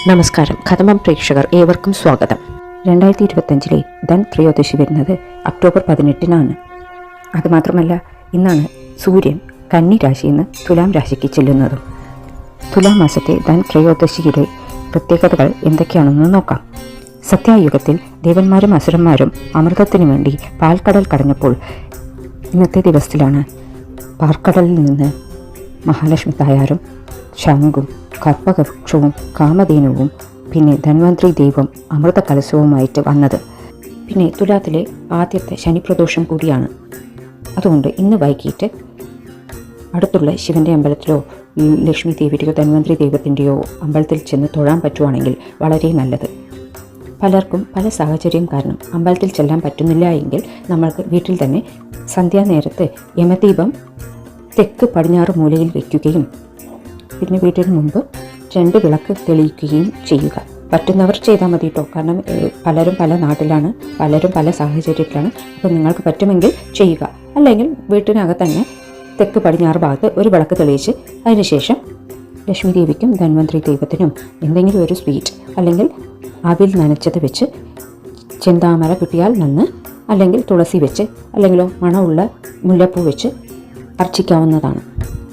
നമസ്കാരം. കഥമം പ്രേക്ഷകർ ഏവർക്കും സ്വാഗതം. 2025 ധൻ ത്രയോദശി വരുന്നത് ഒക്ടോബർ 18-നാണ്. അതുമാത്രമല്ല, ഇന്നാണ് സൂര്യൻ കന്നി രാശിയിൽ നിന്ന് തുലാം രാശിക്ക് ചെല്ലുന്നതും. തുലാം മാസത്തെ ധൻ ത്രയോദശിയുടെ പ്രത്യേകതകൾ എന്തൊക്കെയാണെന്ന് നോക്കാം. സത്യായുഗത്തിൽ ദേവന്മാരും അസുരന്മാരും അമൃതത്തിനു വേണ്ടി പാൽക്കടൽ കടഞ്ഞപ്പോൾ ഇന്നത്തെ ദിവസത്തിലാണ് പാൽക്കടലിൽ നിന്ന് മഹാലക്ഷ്മി തായാറും ശംഖും കൽപ്പവൃക്ഷവും കാമധേനുവും പിന്നെ ധന്വന്ത്രി ദൈവം അമൃത കലശവുമായിട്ട് വന്നത്. പിന്നെ തുലാത്തിലെ ആദ്യത്തെ ശനിപ്രദോഷം കൂടിയാണ്. അതുകൊണ്ട് ഇന്ന് വൈകിട്ട് അടുത്തുള്ള ശിവൻ്റെ അമ്പലത്തിലോ ലക്ഷ്മി ദേവിയുടെയോ ധന്വന്ത്രി ദൈവത്തിൻ്റെയോ അമ്പലത്തിൽ ചെന്ന് തൊഴാൻ പറ്റുവാണെങ്കിൽ വളരെ നല്ലത്. പലർക്കും പല സാഹചര്യം കാരണം അമ്പലത്തിൽ ചെല്ലാൻ പറ്റുന്നില്ല എങ്കിൽ നമ്മൾക്ക് വീട്ടിൽ തന്നെ സന്ധ്യാനേരത്ത് യമദീപം തെക്ക് പടിഞ്ഞാറ് മൂലയിൽ വയ്ക്കുകയും പിന്നെ വീട്ടിന് മുമ്പ് 2 വിളക്ക് തെളിയിക്കുകയും ചെയ്യുക. പറ്റുന്നവർ ചെയ്താൽ മതി കേട്ടോ. കാരണം പലരും പല നാട്ടിലാണ്, പലരും പല സാഹചര്യത്തിലാണ്. അപ്പോൾ നിങ്ങൾക്ക് പറ്റുമെങ്കിൽ ചെയ്യുക. അല്ലെങ്കിൽ വീട്ടിനകത്ത് തന്നെ തെക്ക് പടിഞ്ഞാറ് ഭാഗത്ത് ഒരു വിളക്ക് തെളിയിച്ച് അതിനുശേഷം ലക്ഷ്മി ദേവിക്കും ധന്വന്ത്രി ദൈവത്തിനും എന്തെങ്കിലും ഒരു സ്വീറ്റ് അല്ലെങ്കിൽ അവിൽ നനച്ചത് വെച്ച് ചെന്താമര കിട്ടിയാൽ നന്ന്, അല്ലെങ്കിൽ തുളസി വെച്ച്, അല്ലെങ്കിലോ മണമുള്ള മുല്ലപ്പൂ വെച്ച് അർച്ചിക്കാവുന്നതാണ്.